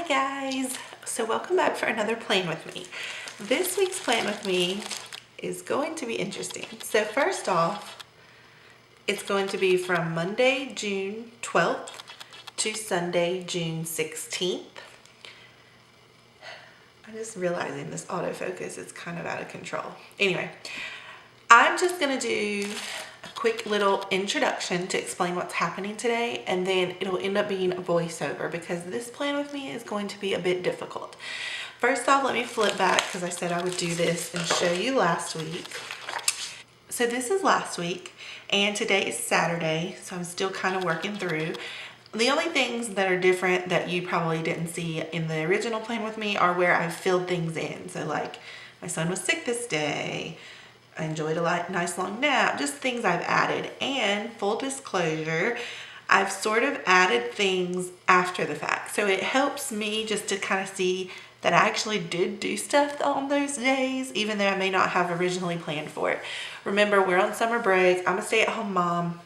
guys, so welcome back for another plan with me. This week's plan with me is going to be interesting. So first off, it's going to be from Monday, June 12th to Sunday, June 16th. I'm just realizing this autofocus is kind of out of control. Anyway, I'm just gonna do a quick little introduction to explain what's happening today, and then it'll end up being a voiceover because this plan with me is going to be a bit difficult. First off, let me flip back because I said I would do this and show you last week. So this is last week, and today is Saturday, so I'm still kind of working through. The only things that are different that you probably didn't see in the original plan with me are where I've filled things in. So like, my son was sick this day, I enjoyed a nice long nap, just things I've added. And full disclosure, I've sort of added things after the fact. So it helps me just to kind of see that I actually did do stuff on those days, even though I may not have originally planned for it. Remember, we're on summer break. I'm a stay-at-home mom.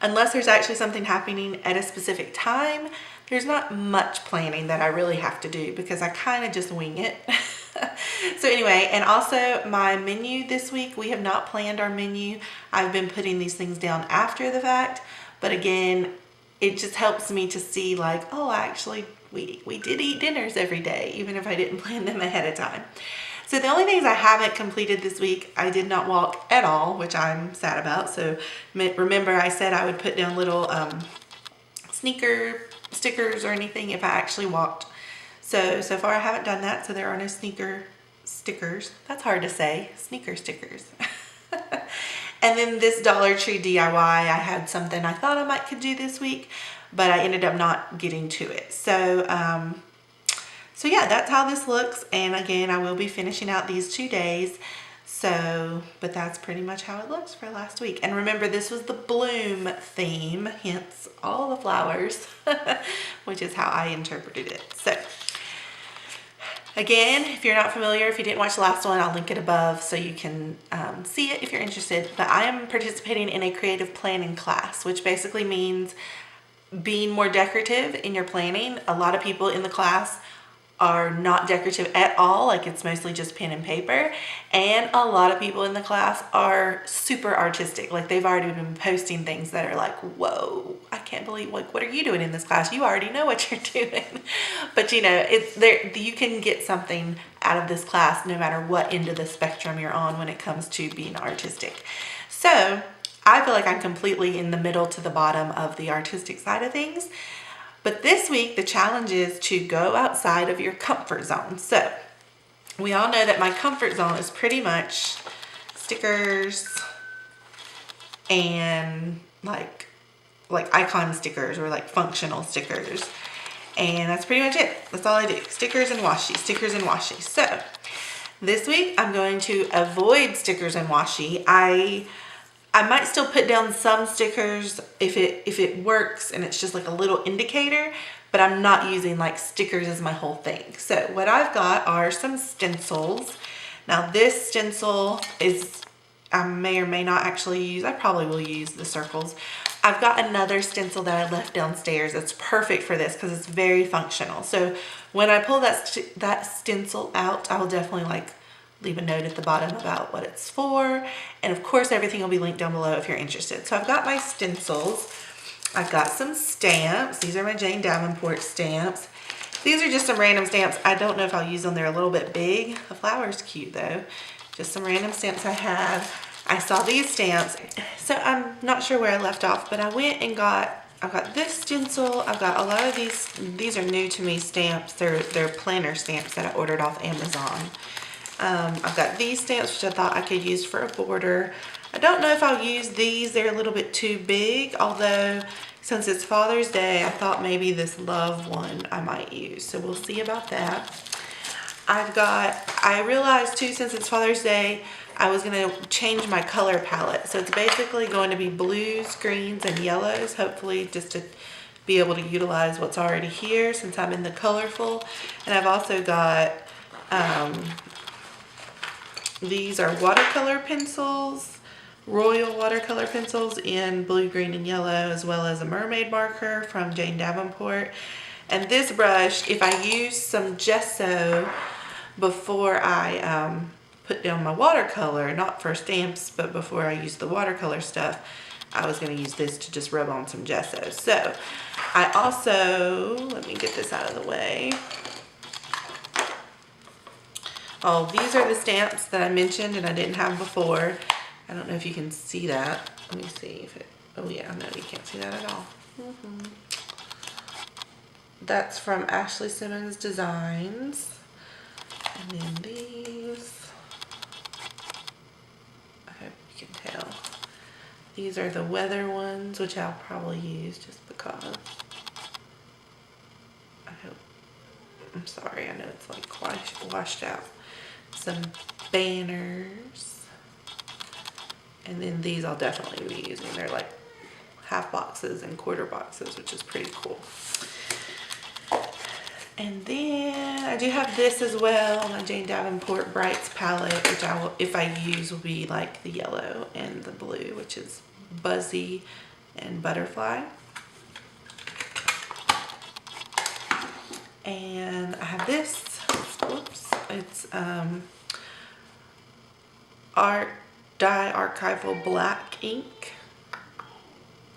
Unless there's actually something happening at a specific time, there's not much planning that I really have to do because I kind of just wing it. So anyway, and also my menu this week, we have not planned our menu. I've been putting these things down after the fact, but again, it just helps me to see like, oh, actually we did eat dinners every day, even if I didn't plan them ahead of time. So the only things I haven't completed this week, I did not walk at all, which I'm sad about. So remember I said I would put down little sneaker stickers or anything if I actually walked. So far I haven't done that, so there are no sneaker stickers. That's hard to say, sneaker stickers. And then this Dollar Tree DIY, I had something I thought I might could do this week, but I ended up not getting to it. So yeah, that's how this looks. And again, I will be finishing out these 2 days. But that's pretty much how it looks for last week. And remember, this was the bloom theme, hence all the flowers, which is how I interpreted it. So again, if you're not familiar, if you didn't watch the last one, I'll link it above so you can see it if you're interested. But I am participating in a creative planning class, which basically means being more decorative in your planning. A lot of people in the class are not decorative at all, like it's mostly just pen and paper, and a lot of people in the class are super artistic, like they've already been posting things that are like, whoa, I can't believe, like, what are you doing in this class? You already know what you're doing. But you know, it's there, you can get something out of this class no matter what end of the spectrum you're on when it comes to being artistic. So I feel like I'm completely in the middle to the bottom of the artistic side of things. But this week, the challenge is to go outside of your comfort zone. So we all know that my comfort zone is pretty much stickers and like icon stickers or like functional stickers. And that's pretty much it. That's all I do. Stickers and washi, stickers and washi. So this week, I'm going to avoid stickers and washi. I might still put down some stickers if it works and it's just like a little indicator, but I'm not using like stickers as my whole thing. So what I've got are some stencils. Now this stencil is, I may or may not actually use, I probably will use the circles. I've got another stencil that I left downstairs that's perfect for this because it's very functional. So when I pull that stencil out, I will definitely like leave a note at the bottom about what it's for. And of course, everything will be linked down below if you're interested. So I've got my stencils. I've got some stamps. These are my Jane Davenport stamps. These are just some random stamps. I don't know if I'll use them. They're a little bit big. The flower's cute though. Just some random stamps I have. I saw these stamps. So I'm not sure where I left off, but I went and I've got this stencil. I've got a lot of these are new to me stamps. They're planner stamps that I ordered off Amazon. I've got these stamps, which I thought I could use for a border. I don't know if I'll use these. They're a little bit too big, although since it's Father's Day, I thought maybe this love one I might use. So we'll see about that. I realized too, since it's Father's Day, I was going to change my color palette. So it's basically going to be blues, greens, and yellows, hopefully just to be able to utilize what's already here since I'm in the colorful. And I've also got these are watercolor pencils, Royal watercolor pencils in blue, green, and yellow, as well as a mermaid marker from Jane Davenport. And this brush, if I use some gesso before I put down my watercolor, not for stamps, but before I use the watercolor stuff, I was going to use this to just rub on some gesso. So I also, let me get this out of the way. Oh, these are the stamps that I mentioned and I didn't have before. I don't know if you can see that. Let me see if it, oh yeah, no, you can't see that at all. That's from Ashleigh Simmons Designs. And then these, I hope you can tell. These are the weather ones, which I'll probably use just because. I hope, I'm sorry, I know it's like washed out. Some banners. And then these I'll definitely be using. They're like half boxes and quarter boxes, which is pretty cool. And then I do have this as well, my Jane Davenport Brights palette, which I will, if I use, will be like the yellow and the blue, which is Buzzy and Butterfly. And I have this, oops, it's Art Dye Archival Black ink.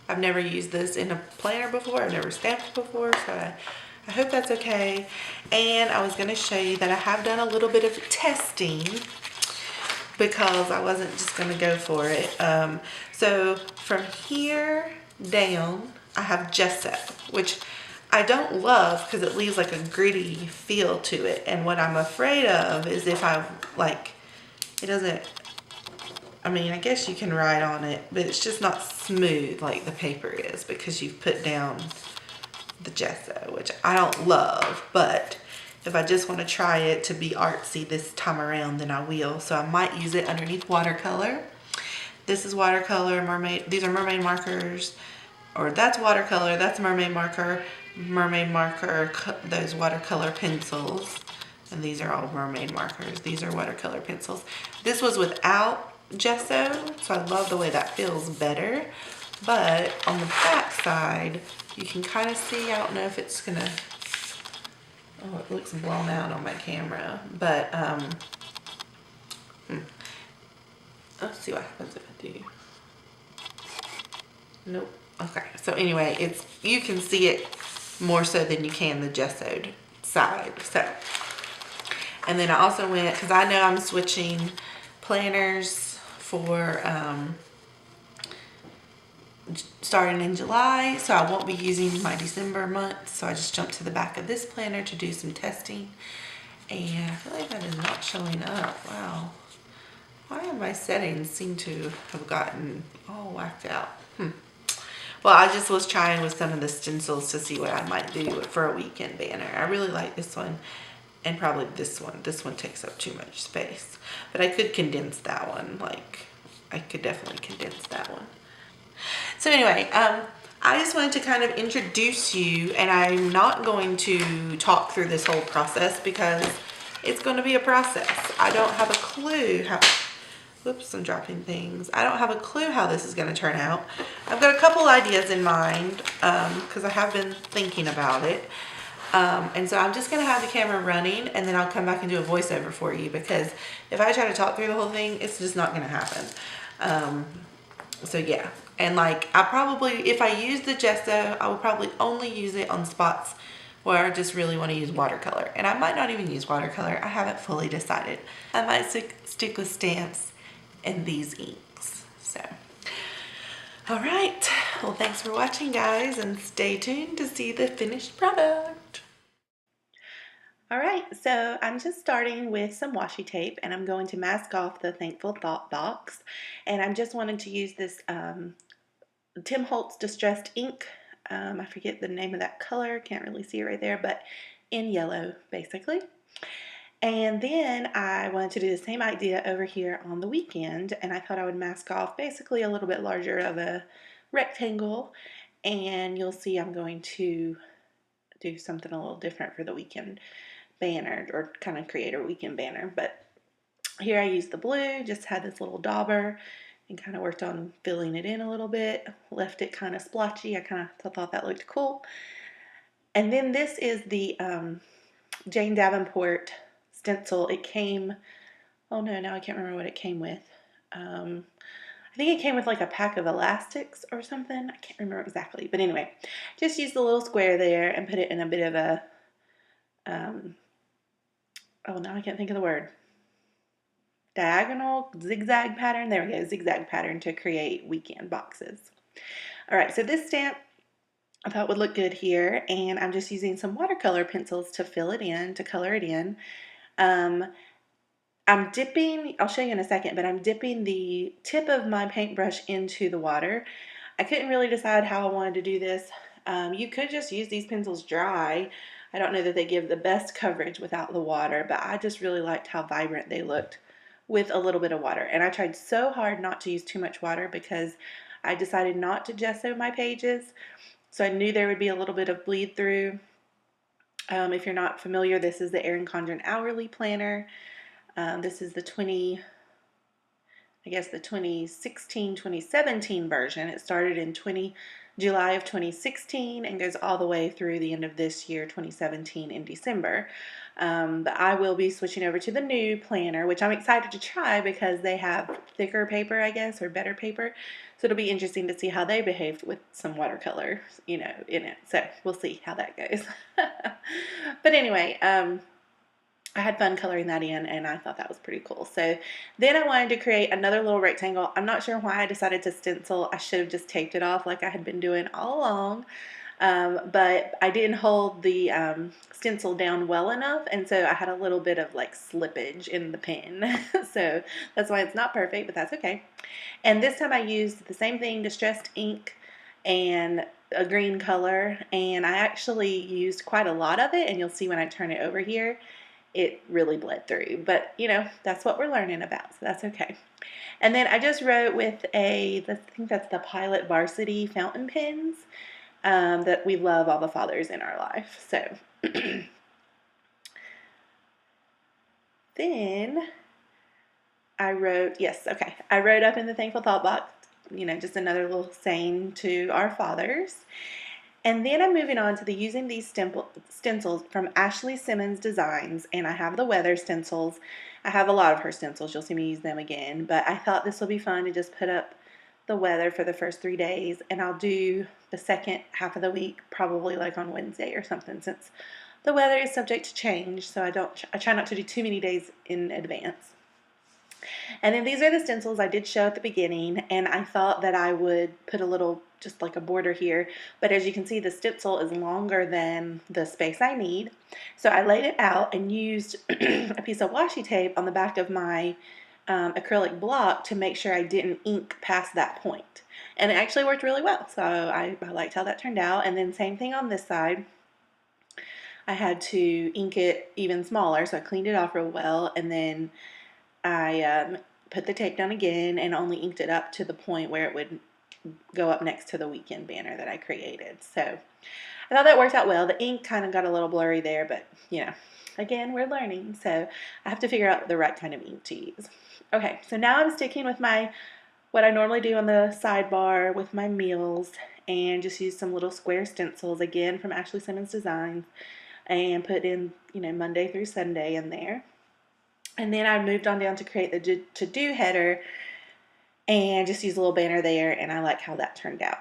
I've never used this in a planner before, I've never stamped before, so I hope that's okay. And I was going to show you that I have done a little bit of testing because I wasn't just going to go for it. So from here down, I have gesso, which I don't love because it leaves like a gritty feel to it. And what I'm afraid of is if I like, it doesn't, I mean, I guess you can write on it, but it's just not smooth like the paper is because you've put down the gesso, which I don't love, but if I just want to try it to be artsy this time around, then I will. So I might use it underneath watercolor. This is watercolor, mermaid, these are mermaid markers, or that's watercolor, that's mermaid marker, those watercolor pencils, and these are all mermaid markers. These are watercolor pencils. This was without gesso, so I love the way that feels better, but on the back side, you can kind of see, I don't know if it's gonna, oh, it looks blown out on my camera, but let's see what happens if I do. Nope. Okay, so anyway, it's, you can see it more so than you can the gessoed side. So, and then I also went, because I know I'm switching planners for starting in July, so I won't be using my December month, so I just jumped to the back of this planner to do some testing, and I feel like that is not showing up. Wow, why have my settings seem to have gotten all whacked out? Well, I just was trying with some of the stencils to see what I might do for a weekend banner. I really like this one, and probably this one. This one takes up too much space, but I could condense that one. Like, I could definitely condense that one. So anyway, I just wanted to kind of introduce you, and I'm not going to talk through this whole process because it's going to be a process. I don't have a clue how, whoops, I'm dropping things. I don't have a clue how this is going to turn out. I've got a couple ideas in mind because I have been thinking about it. And so I'm just going to have the camera running, and then I'll come back and do a voiceover for you, because if I try to talk through the whole thing, it's just not going to happen. So yeah. And like, I probably, if I use the gesso, I will probably only use it on spots where I just really want to use watercolor. And I might not even use watercolor. I haven't fully decided. I might stick with stamps and these inks. So, all right. Well, thanks for watching, guys, and stay tuned to see the finished product. All right, so I'm just starting with some washi tape, and I'm going to mask off the Thankful Thought box. And I'm just wanting to use this Tim Holtz Distressed Ink. I forget the name of that color, can't really see it right there, but in yellow, basically. And then I wanted to do the same idea over here on the weekend, and I thought I would mask off basically a little bit larger of a rectangle, and you'll see I'm going to do something a little different for the weekend banner, or kind of create a weekend banner. But here I used the blue, just had this little dauber and kind of worked on filling it in a little bit, left it kind of splotchy. I kind of thought that looked cool. And then this is the Jane Davenport stencil. It came, oh no, now I can't remember what it came with. I think it came with like a pack of elastics or something. I can't remember exactly. But anyway, just use the little square there and put it in a bit of a, oh, now I can't think of the word. Diagonal zigzag pattern. There we go, zigzag pattern to create weekend boxes. All right, so this stamp I thought would look good here, and I'm just using some watercolor pencils to fill it in, to color it in. I'm dipping, I'll show you in a second, but I'm dipping the tip of my paintbrush into the water. I couldn't really decide how I wanted to do this. You could just use these pencils dry. I don't know that they give the best coverage without the water, but I just really liked how vibrant they looked with a little bit of water. And I tried so hard not to use too much water because I decided not to gesso my pages. So I knew there would be a little bit of bleed through. If you're not familiar, this is the Erin Condren Hourly Planner. This is the 2016, 2017 version. It started in July of 2016 and goes all the way through the end of this year, 2017, in December. But I will be switching over to the new planner, which I'm excited to try because they have thicker paper, I guess, or better paper. So it'll be interesting to see how they behaved with some watercolor, in it. So we'll see how that goes. But anyway, I had fun coloring that in, and I thought that was pretty cool. So then I wanted to create another little rectangle. I'm not sure why I decided to stencil. I should have just taped it off like I had been doing all along. But I didn't hold the stencil down well enough, and so I had a little bit of like slippage in the pen. So that's why it's not perfect, but that's okay. And this time I used the same thing, distressed ink and a green color, and I actually used quite a lot of it, and you'll see when I turn it over here, it really bled through. But, that's what we're learning about, so that's okay. And then I just wrote with I think that's the Pilot Varsity fountain pens, that we love all the fathers in our life. So then I wrote up in the Thankful Thought box, just another little saying to our fathers. And then I'm moving on to using these stencils from Ashleigh Simmons Designs, and I have the weather stencils. I have a lot of her stencils. You'll see me use them again, but I thought this will be fun to just put up the weather for the first 3 days, and I'll do the second half of the week probably like on Wednesday or something, since the weather is subject to change, so I try not to do too many days in advance. And then these are the stencils I did show at the beginning, and I thought that I would put a little, just like a border here, but as you can see, the stencil is longer than the space I need. So I laid it out and used a piece of washi tape on the back of my acrylic block to make sure I didn't ink past that point. And it actually worked really well, so I liked how that turned out. And then same thing on this side. I had to ink it even smaller, so I cleaned it off real well, and then I put the tape down again and only inked it up to the point where it would go up next to the weekend banner that I created. So I thought that worked out well. The ink kind of got a little blurry there, but again, we're learning, so I have to figure out the right kind of ink to use. Okay, so now I'm sticking with what I normally do on the sidebar with my meals, and just use some little square stencils, again from Ashleigh Simmons Designs, and put in, Monday through Sunday in there. And then I moved on down to create the to-do header and just use a little banner there, and I like how that turned out.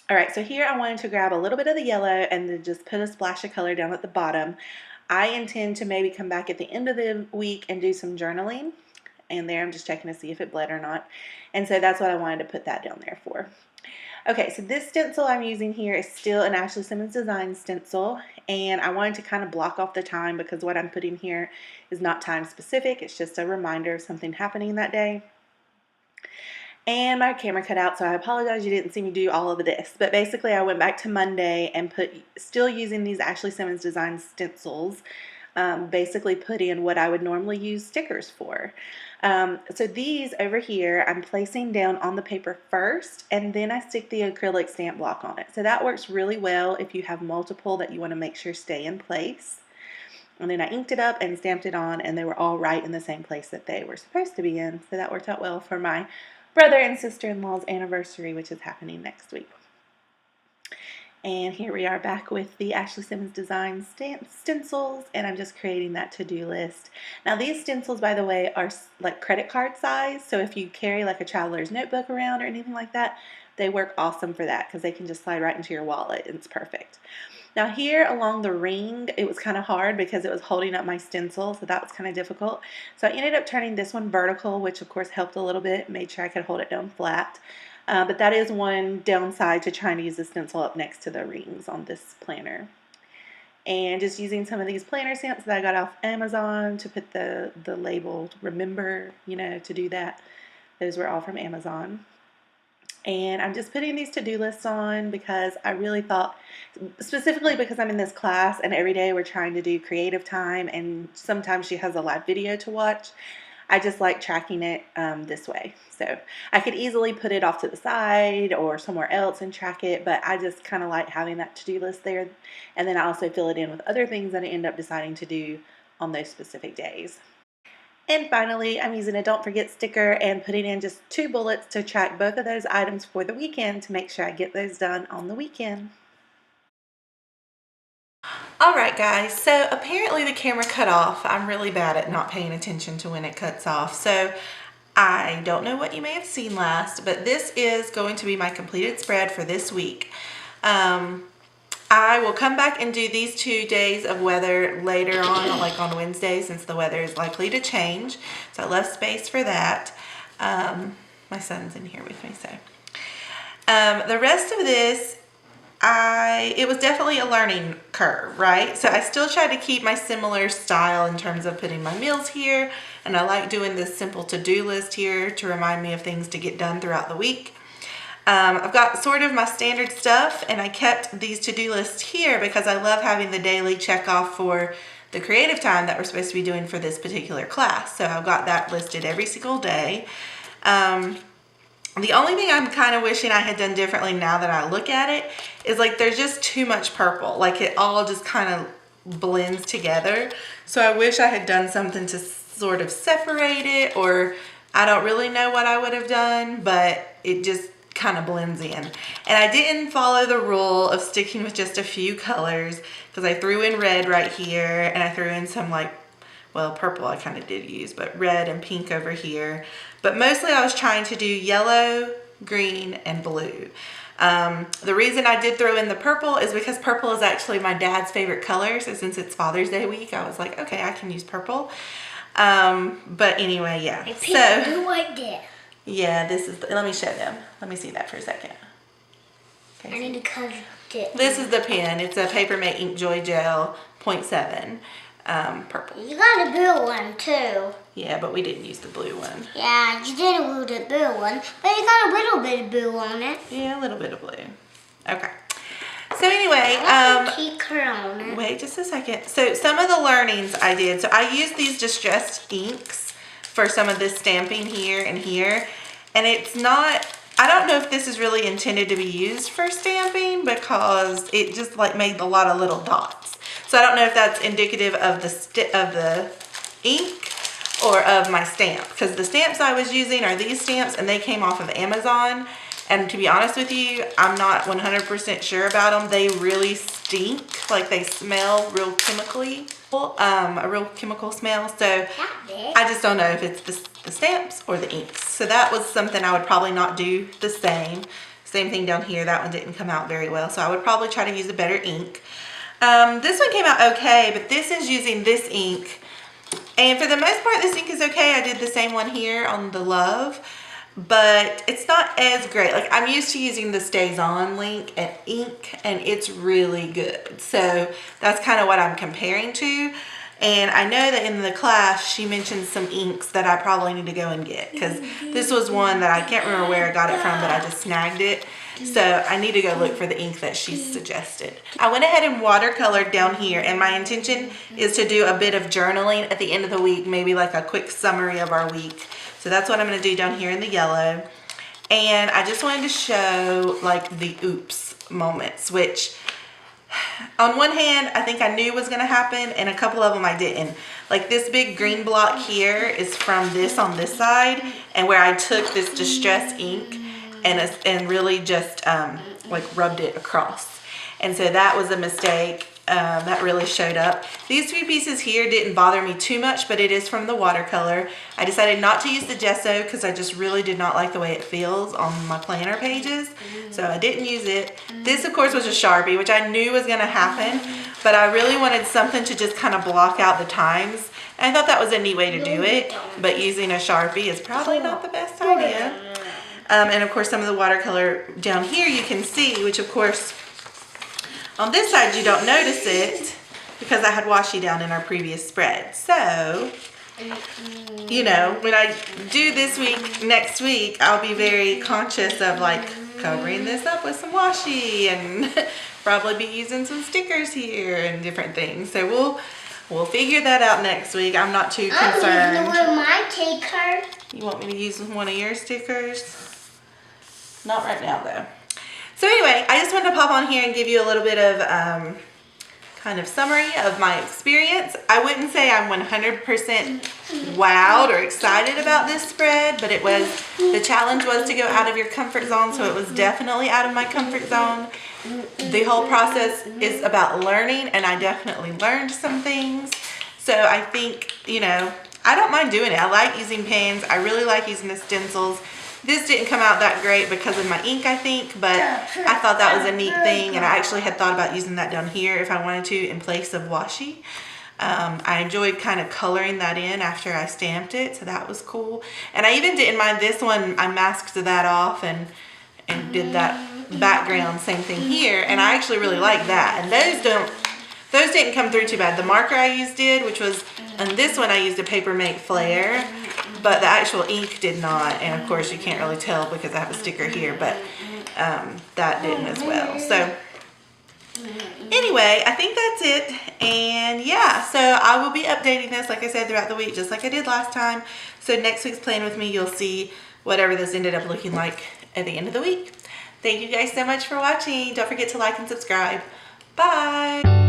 All right, so here I wanted to grab a little bit of the yellow and then just put a splash of color down at the bottom. I intend to maybe come back at the end of the week and do some journaling, and there I'm just checking to see if it bled or not. And so that's what I wanted to put that down there for. Okay, so this stencil I'm using here is still an Ashleigh Simmons Designs stencil, and I wanted to kind of block off the time because what I'm putting here is not time specific. It's just a reminder of something happening that day. And my camera cut out, so I apologize you didn't see me do all of this. But basically I went back to Monday and still using these Ashleigh Simmons Designs stencils, basically put in what I would normally use stickers for. So these over here I'm placing down on the paper first, and then I stick the acrylic stamp block on it. So that works really well if you have multiple that you want to make sure stay in place. And then I inked it up and stamped it on, and they were all right in the same place that they were supposed to be in. So that worked out well for my brother and sister-in-law's anniversary, which is happening next week. And here we are back with the Ashleigh Simmons Designs stencils, and I'm just creating that to-do list. Now these stencils, by the way, are like credit card size, so if you carry like a traveler's notebook around or anything like that, they work awesome for that because they can just slide right into your wallet and it's perfect. Now here along the ring, it was kind of hard because it was holding up my stencil, so that was kind of difficult. So I ended up turning this one vertical, which of course helped a little bit, made sure I could hold it down flat. But that is one downside to trying to use the stencil up next to the rings on this planner. And just using some of these planner stamps that I got off Amazon to put the labeled remember, you know, to do that. Those were all from Amazon. And I'm just putting these to-do lists on because I really thought, specifically because I'm in this class and every day we're trying to do creative time and sometimes she has a live video to watch, I just like tracking it this way. So I could easily put it off to the side or somewhere else and track it, but I just kind of like having that to-do list there. And then I also fill it in with other things that I end up deciding to do on those specific days. And finally, I'm using a don't forget sticker and putting in just 2 bullets to track both of those items for the weekend to make sure I get those done on the weekend. Alright guys, so apparently the camera cut off. I'm really bad at not paying attention to when it cuts off. So I don't know what you may have seen last, but this is going to be my completed spread for this week. I will come back and do these 2 days of weather later on, like on Wednesday, since the weather is likely to change. So I left space for that. My son's in here with me, so. The rest of this, it was definitely a learning curve, right? So I still try to keep my similar style in terms of putting my meals here. And I like doing this simple to-do list here to remind me of things to get done throughout the week. I've got sort of my standard stuff, and I kept these to-do lists here because I love having the daily check off for the creative time that we're supposed to be doing for this particular class. So I've got that listed every single day. The only thing I'm kind of wishing I had done differently now that I look at it is like there's just too much purple. Like it all just kind of blends together. So I wish I had done something to sort of separate it, or I don't really know what I would have done, but it just kind of blends in. And I didn't follow the rule of sticking with just a few colors because I threw in red right here and I threw in some like, well, purple I kind of did use, but red and pink over here. But mostly I was trying to do yellow, green, and blue. The reason I did throw in the purple is because purple is actually my dad's favorite color. So since it's Father's Day week, I was like, okay, I can use purple. But anyway, yeah. So like that. Yeah, this is, let me show them. Let me see that for a second. Okay, I need to cut it. This is the pen. It's a Papermate Ink Joy Gel 0.7 purple. You got a blue one too. Yeah, but we didn't use the blue one. Yeah, you didn't use the blue one, but you got a little bit of blue on it. Yeah, a little bit of blue. Okay. So anyway, keep on it. wait just a second. So some of the learnings I did. So I used these distressed inks for some of this stamping here and here. And it's not, I don't know if this is really intended to be used for stamping because it just like made a lot of little dots. So I don't know if that's indicative of the ink or of my stamp, because the stamps I was using are these stamps and they came off of Amazon. And to be honest with you, I'm not 100% sure about them. They really stink, like they smell real chemically, a real chemical smell. So I just don't know if it's the stamps or the inks. So that was something I would probably not do the same. Same thing down here. That one didn't come out very well. So I would probably try to use a better ink. This one came out okay, but this is using this ink. And for the most part, this ink is okay. I did the same one here on the Love, but it's not as great. Like I'm used to using the Stays On ink, and it's really good. So that's kind of what I'm comparing to. And I know that in the class, she mentioned some inks that I probably need to go and get, because this was one that I can't remember where I got it from, but I just snagged it. So I need to go look for the ink that she suggested. I went ahead and watercolored down here, and my intention is to do a bit of journaling at the end of the week, maybe like a quick summary of our week. So that's what I'm going to do down here in the yellow. And I just wanted to show like the oops moments, which on one hand, I think I knew was going to happen, and a couple of them I didn't. Like this big green block here is from this on this side, and where I took this distressed ink and really just like rubbed it across. And so that was a mistake. That really showed up. These 3 pieces here didn't bother me too much, but it is from the watercolor. I decided not to use the gesso because I just really did not like the way it feels on my planner pages. So I didn't use it. This, of course, was a Sharpie, which I knew was going to happen, but I really wanted something to just kind of block out the times. And I thought that was a neat way to do it, but using a Sharpie is probably not the best idea. And of course, some of the watercolor down here you can see, which of course, on this side you don't notice it because I had washi down in our previous spread. So, you know, when I do this week, next week, I'll be very conscious of like covering this up with some washi and probably be using some stickers here and different things. So we'll figure that out next week. I'm not too concerned. I'm using my sticker. You want me to use one of your stickers? Not right now though. So anyway, I just wanted to pop on here and give you a little bit of kind of summary of my experience. I wouldn't say I'm 100% wowed or excited about this spread, but the challenge was to go out of your comfort zone, so it was definitely out of my comfort zone. The whole process is about learning, and I definitely learned some things. So I think, you know, I don't mind doing it. I like using pens. I really like using the stencils. This didn't come out that great because of my ink, I think, but I thought that was a neat thing, and I actually had thought about using that down here if I wanted to in place of washi. I enjoyed kind of coloring that in after I stamped it, so that was cool. And I even didn't mind this one. I masked that off and did that background, same thing here, and I actually really like that. And those didn't come through too bad. The marker I used did, which was, and this one I used a Papermate Flair, but the actual ink did not. And of course you can't really tell because I have a sticker here, but that didn't as well. So anyway, I think that's it. And yeah, so I will be updating this, like I said, throughout the week, just like I did last time. So next week's Plan With Me, you'll see whatever this ended up looking like at the end of the week. Thank you guys so much for watching. Don't forget to like and subscribe. Bye.